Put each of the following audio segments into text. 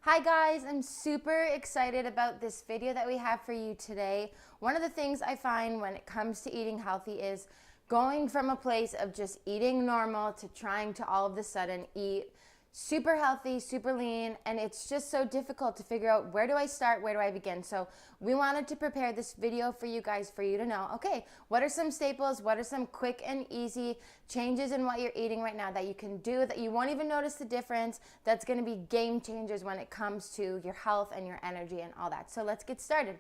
Hi guys, I'm super excited about this video that we have for you today. One of the things I find when it comes to eating healthy is going from a place of just eating normal to trying to all of a sudden eat super healthy, super lean, and it's just so difficult to figure out where do I start, where do I begin. So we wanted to prepare this video for you guys, for you to know, okay, what are some staples, what are some quick and easy changes in what you're eating right now that you can do that you won't even notice the difference, that's gonna be game changers when it comes to your health and your energy and all that. So let's get started.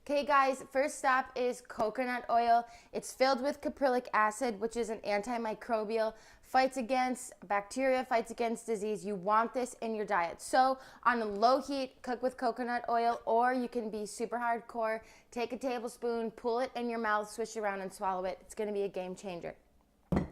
Okay guys, first step is coconut oil. It's filled with caprylic acid, which is an antimicrobial, fights against bacteria, fights against disease. You want this in your diet. So on a low heat, cook with coconut oil, or you can be super hardcore, take a tablespoon, pull it in your mouth, swish it around and swallow it. It's gonna be a game changer.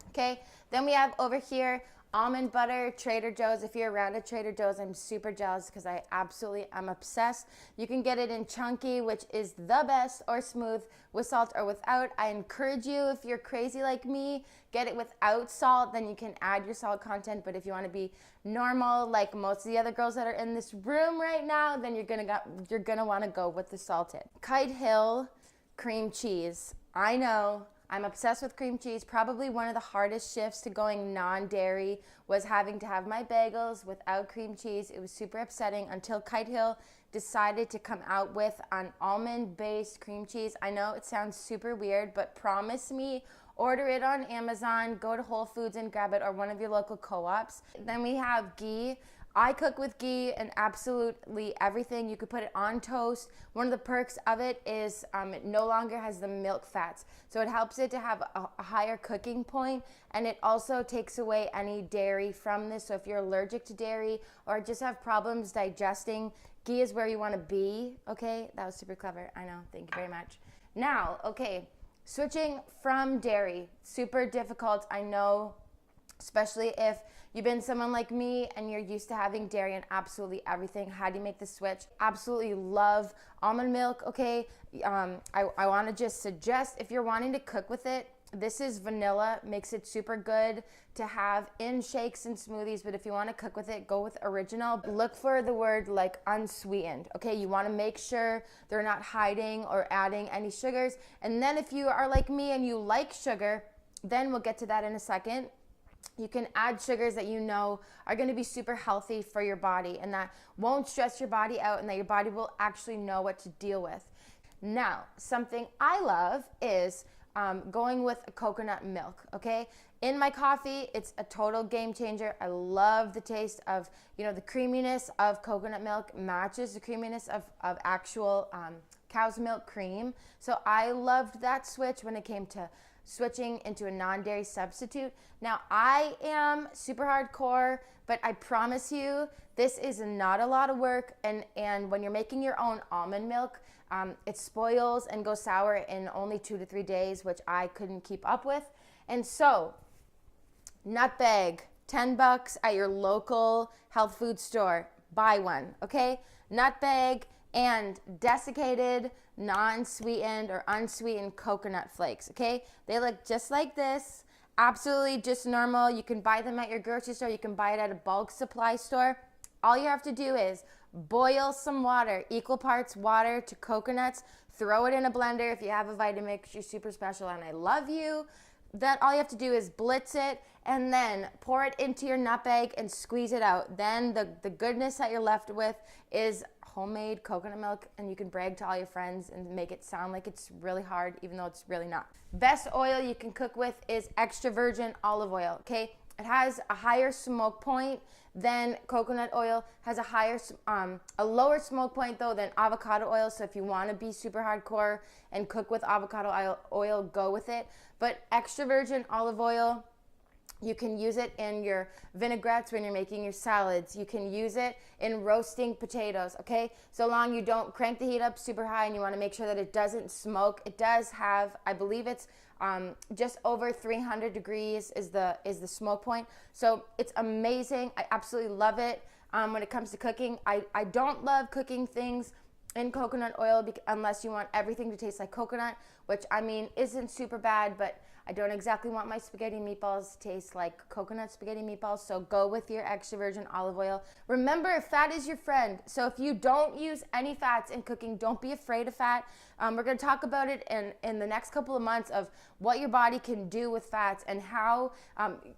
Okay, then we have over here almond butter, Trader Joe's. If you're around at Trader Joe's, I'm super jealous because I absolutely am obsessed. You can get it in chunky, which is the best, or smooth with salt or without. I encourage you, if you're crazy like me, get it without salt, then you can add your salt content. But if you want to be normal, like most of the other girls that are in this room right now, then you're gonna want to go with the salted. Kite Hill cream cheese. I know, I'm obsessed with cream cheese. Probably one of the hardest shifts to going non-dairy was having to have my bagels without cream cheese. It was super upsetting until Kite Hill decided to come out with an almond-based cream cheese. I know it sounds super weird, but promise me, order it on Amazon, go to Whole Foods and grab it, or one of your local co-ops. Then we have ghee. I cook with ghee and absolutely everything. You could put it on toast. One of the perks of it is it no longer has the milk fats. So it helps it to have a higher cooking point, and it also takes away any dairy from this. So if you're allergic to dairy or just have problems digesting, ghee is where you want to be. Okay, that was super clever. I know, thank you very much. Now, okay, switching from dairy, super difficult, I know, especially if you've been someone like me and you're used to having dairy in absolutely everything. How do you make the switch? Absolutely love almond milk, okay? I want to just suggest, if you're wanting to cook with it, this is vanilla, makes it super good to have in shakes and smoothies, but if you want to cook with it, go with original. Look for the word like unsweetened, okay? You want to make sure they're not hiding or adding any sugars. And then if you are like me and you like sugar, then we'll get to that in a second. You can add sugars that you know are going to be super healthy for your body and that won't stress your body out and that your body will actually know what to deal with. Now, something I love is going with coconut milk, okay? In my coffee, it's a total game changer. I love the taste of, you know, the creaminess of coconut milk matches the creaminess of actual cow's milk cream. So I loved that switch when it came to switching into a non-dairy substitute. Now, I am super hardcore, but I promise you, this is not a lot of work. And when you're making your own almond milk, it spoils and goes sour in only 2 to 3 days, which I couldn't keep up with. And so, nutmeg, $10 at your local health food store. Buy one, okay? Nutmeg and desiccated, non-sweetened or unsweetened coconut flakes, okay? They look just like this, absolutely just normal. You can buy them at your grocery store. You can buy it at a bulk supply store. All you have to do is boil some water, equal parts water to coconuts, throw it in a blender. If you have a Vitamix, you're super special and I love you. Then all you have to do is blitz it and then pour it into your nutmeg and squeeze it out. Then the goodness that you're left with is homemade coconut milk, and you can brag to all your friends and make it sound like it's really hard, even though it's really not. Best oil you can cook with is extra virgin olive oil, okay? It has a higher smoke point than coconut oil, has a lower smoke point though than avocado oil. So if you want to be super hardcore and cook with avocado oil, go with it. But extra virgin olive oil, you can use it in your vinaigrettes when you're making your salads. You can use it in roasting potatoes, okay? So long you don't crank the heat up super high and you want to make sure that it doesn't smoke. It does have, I believe it's just over 300 degrees is the smoke point. So it's amazing. I absolutely love it. When it comes to cooking, I don't love cooking things in coconut oil unless you want everything to taste like coconut, which I mean isn't super bad, but I don't exactly want my spaghetti meatballs to taste like coconut spaghetti meatballs, so go with your extra virgin olive oil. Remember, fat is your friend. So if you don't use any fats in cooking, don't be afraid of fat. We're going to talk about it in the next couple of months of what your body can do with fats and how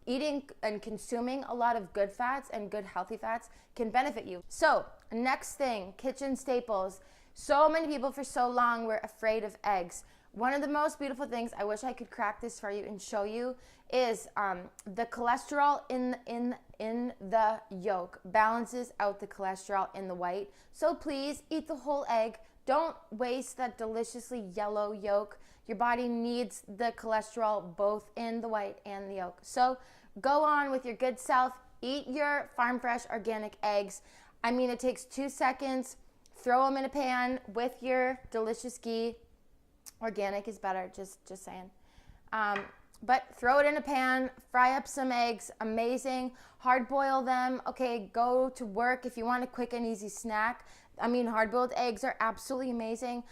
eating and consuming a lot of good fats and good healthy fats can benefit you. So next thing, kitchen staples. So many people for so long were afraid of eggs. One of the most beautiful things, I wish I could crack this for you and show you, is the cholesterol in the yolk balances out the cholesterol in the white. So please eat the whole egg. Don't waste that deliciously yellow yolk. Your body needs the cholesterol both in the white and the yolk. So go on with your good self. Eat your farm fresh organic eggs. I mean, it takes 2 seconds. Throw them in a pan with your delicious ghee. Organic is better, just saying. But throw it in a pan, fry up some eggs, amazing. Hard boil them. Okay, go to work if you want a quick and easy snack. I mean, hard boiled eggs are absolutely amazing.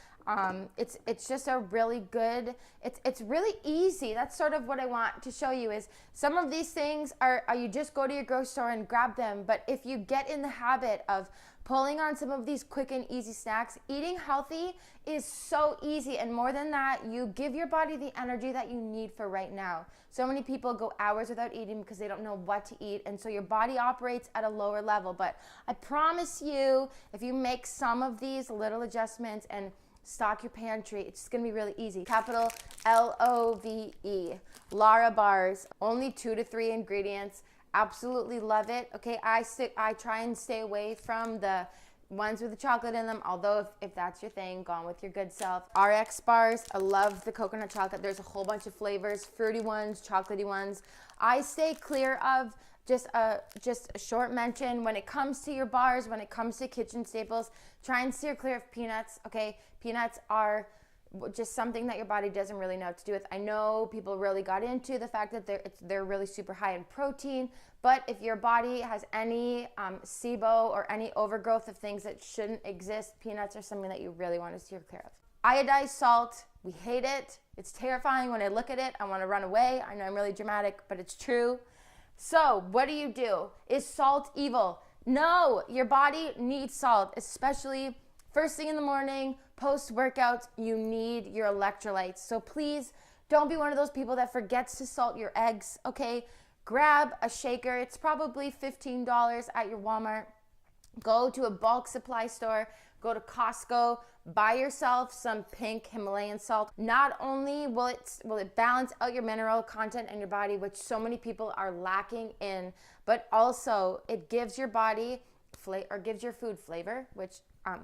It's just a really good, it's really easy. That's sort of what I want to show you is some of these things are you just go to your grocery store and grab them. But if you get in the habit of pulling on some of these quick and easy snacks, eating healthy is so easy. And more than that, you give your body the energy that you need for right now. So many people go hours without eating because they don't know what to eat. And so your body operates at a lower level. But I promise you, if you make some of these little adjustments and stock your pantry, it's just gonna be really easy. Capital L-O-V-E. Larabars, only 2 to 3 ingredients. Absolutely love it. Okay, I try and stay away from the ones with the chocolate in them, although if that's your thing, go on with your good self. RX bars, I love the coconut chocolate. There's a whole bunch of flavors, fruity ones, chocolatey ones. I stay clear of just a short mention when it comes to your bars, when it comes to kitchen staples, try and steer clear of peanuts. Okay, peanuts are just something that your body doesn't really know what to do with. I know people really got into the fact that they're really super high in protein, but if your body has any SIBO or any overgrowth of things that shouldn't exist, peanuts are something that you really want to steer clear of. Iodized salt, we hate it. It's terrifying. When I look at it, I want to run away. I know I'm really dramatic, but it's true. So what do? Is salt evil? No, your body needs salt, especially first thing in the morning, post-workout, you need your electrolytes. So please don't be one of those people that forgets to salt your eggs, okay? Grab a shaker. It's probably $15 at your Walmart. Go to a bulk supply store. Go to Costco. Buy yourself some pink Himalayan salt. Not only will it balance out your mineral content in your body, which so many people are lacking in, but also it gives your body gives your food flavor, which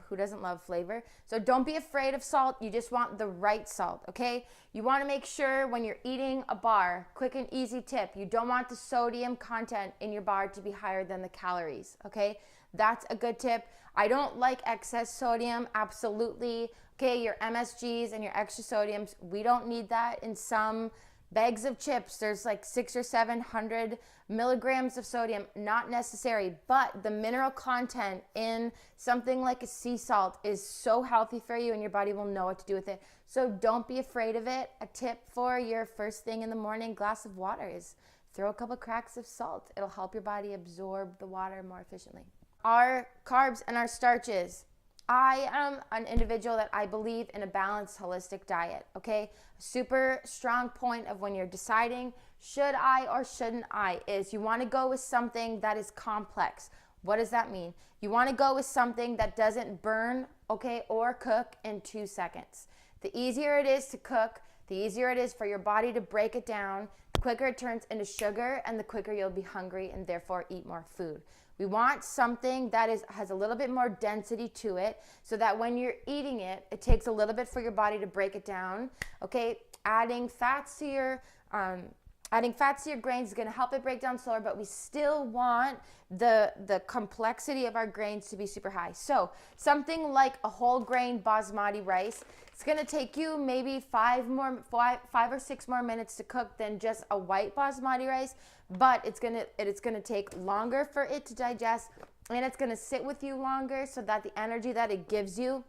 who doesn't love flavor? So don't be afraid of salt. You just want the right salt, okay? You want to make sure when you're eating a bar, quick and easy tip, you don't want the sodium content in your bar to be higher than the calories, okay? That's a good tip. I don't like excess sodium, absolutely. Okay, your MSGs and your extra sodiums, we don't need that in some bags of chips. There's like 600 or 700 milligrams of sodium, not necessary, but the mineral content in something like a sea salt is so healthy for you and your body will know what to do with it. So don't be afraid of it. A tip for your first thing in the morning glass of water is throw a couple cracks of salt. It'll help your body absorb the water more efficiently. Our carbs and our starches. I am an individual that I believe in a balanced, holistic diet, okay? A super strong point of when you're deciding, should I or shouldn't I, is you want to go with something that is complex. What does that mean? You want to go with something that doesn't burn, okay, or cook in 2 seconds. The easier it is to cook, the easier it is for your body to break it down, the quicker it turns into sugar, and the quicker you'll be hungry and therefore eat more food. We want something that has a little bit more density to it so that when you're eating it, it takes a little bit for your body to break it down. Okay, adding fats to your grains is going to help it break down slower, but we still want the complexity of our grains to be super high. So something like a whole grain basmati rice, it's going to take you maybe 5 or 6 more minutes to cook than just a white basmati rice, but it's going to take longer for it to digest, and it's going to sit with you longer so that the energy that it gives you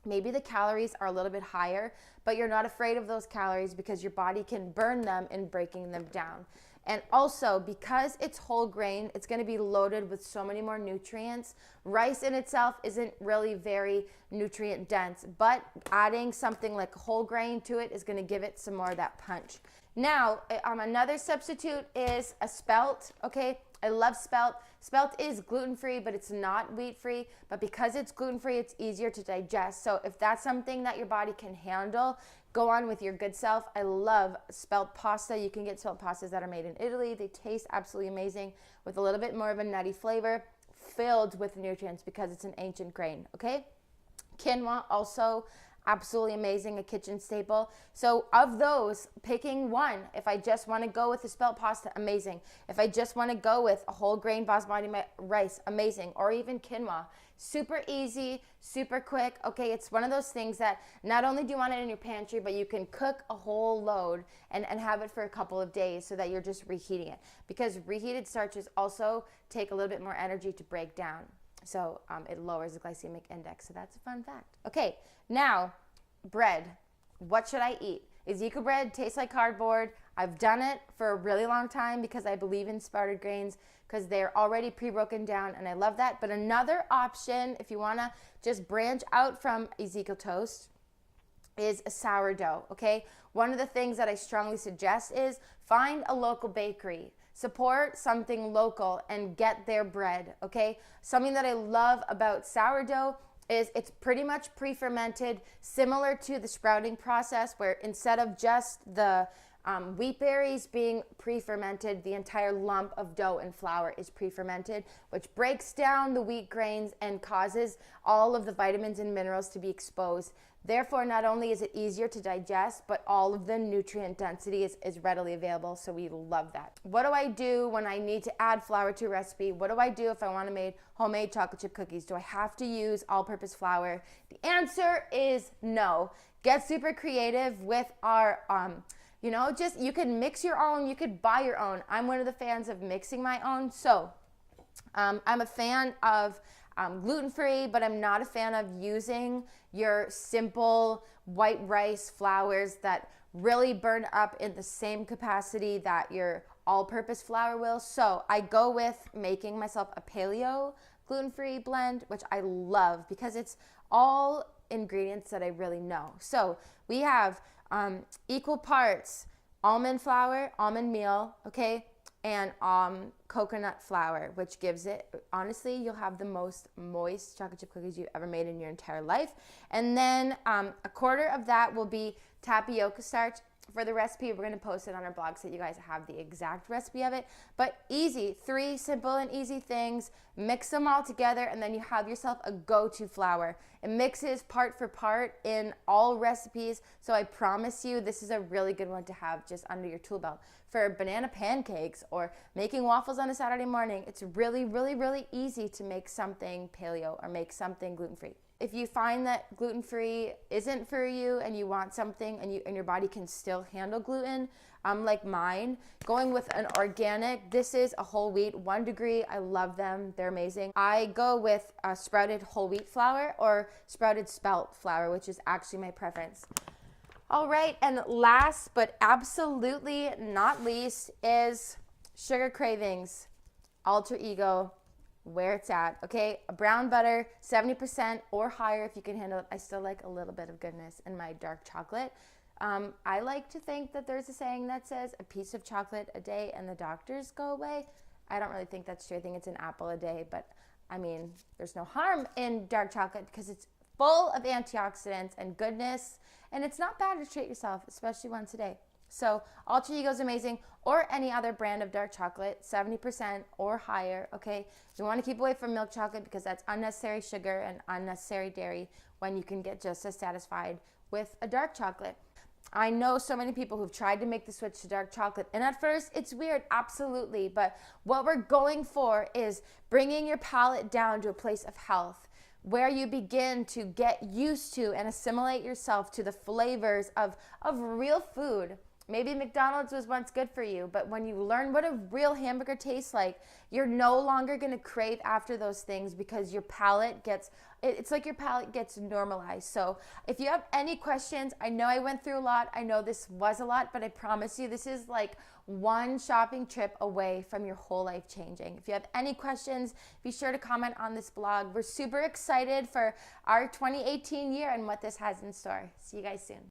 Maybe the calories are a little bit higher, but you're not afraid of those calories because your body can burn them in breaking them down. And also, because it's whole grain, it's going to be loaded with so many more nutrients. Rice in itself isn't really very nutrient dense, but adding something like whole grain to it is going to give it some more of that punch. Now, another substitute is a Spelt, okay? I love Spelt. Spelt is gluten-free, but it's not wheat-free. But because it's gluten-free, it's easier to digest. So if that's something that your body can handle, go on with your good self. I love Spelt pasta. You can get Spelt pastas that are made in Italy. They taste absolutely amazing with a little bit more of a nutty flavor, filled with nutrients because it's an ancient grain, okay? Quinoa also absolutely amazing, a kitchen staple. So of those, picking one, if I just want to go with the Spelt pasta, amazing. If I just want to go with a whole grain basmati rice, amazing. Or even quinoa, super easy, super quick. Okay, it's one of those things that not only do you want it in your pantry, but you can cook a whole load and have it for a couple of days so that you're just reheating it. Because reheated starches also take a little bit more energy to break down. So it lowers the glycemic index. So that's a fun fact. Okay, now bread. What should I eat? Ezekiel bread tastes like cardboard. I've done it for a really long time because I believe in sprouted grains because they're already pre-broken down and I love that. But another option, if you want to just branch out from Ezekiel toast, is a sourdough, okay? One of the things that I strongly suggest is find a local bakery. Support something local and get their bread, okay? Something that I love about sourdough is it's pretty much pre-fermented, similar to the sprouting process where instead of just the wheat berries being pre-fermented, the entire lump of dough and flour is pre-fermented, which breaks down the wheat grains and causes all of the vitamins and minerals to be exposed. Therefore, not only is it easier to digest, but all of the nutrient density is readily available, so we love that. What do I do when I need to add flour to a recipe? What do I do if I want to make homemade chocolate chip cookies? Do I have to use all-purpose flour? The answer is no. Get super creative with our, just you can mix your own, you could buy your own. I'm one of the fans of mixing my own, so I'm a fan of gluten-free, but I'm not a fan of using your simple white rice flours that really burn up in the same capacity that your all-purpose flour will. So I go with making myself a paleo gluten-free blend, which I love because it's all ingredients that I really know. So we have equal parts almond flour, almond meal, okay, and coconut flour, which gives it, honestly, you'll have the most moist chocolate chip cookies you've ever made in your entire life. And then a quarter of that will be tapioca starch. For the recipe, we're going to post it on our blog so you guys have the exact recipe of it. But easy, 3 simple and easy things. Mix them all together and then you have yourself a go-to flour. It mixes part for part in all recipes, so I promise you this is a really good one to have just under your tool belt. For banana pancakes or making waffles on a Saturday morning, it's really, really, really easy to make something paleo or make something gluten-free. If you find that gluten-free isn't for you and you want something and your body can still handle gluten, like mine, going with an organic, this is a whole wheat, 1 degree, I love them, they're amazing. I go with sprouted whole wheat flour or sprouted Spelt flour, which is actually my preference. All right, and last but absolutely not least is sugar cravings, alter ego, where it's at, okay? A brown butter, 70% or higher if you can handle it. I still like a little bit of goodness in my dark chocolate. I like to think that there's a saying that says a piece of chocolate a day and the doctors go away. I don't really think that's true. I think it's an apple a day, but I mean, there's no harm in dark chocolate because it's full of antioxidants and goodness, and it's not bad to treat yourself, especially once a day. So Alter Ego is amazing, or any other brand of dark chocolate, 70% or higher, okay? You want to keep away from milk chocolate because that's unnecessary sugar and unnecessary dairy when you can get just as satisfied with a dark chocolate. I know so many people who've tried to make the switch to dark chocolate, and at first it's weird, absolutely, but what we're going for is bringing your palate down to a place of health, where you begin to get used to and assimilate yourself to the flavors of real food. Maybe McDonald's was once good for you, but when you learn what a real hamburger tastes like, you're no longer going to crave after those things because your palate gets, it's like your palate gets normalized. So if you have any questions, I know I went through a lot. I know this was a lot, but I promise you this is like one shopping trip away from your whole life changing. If you have any questions, be sure to comment on this blog. We're super excited for our 2018 year and what this has in store. See you guys soon.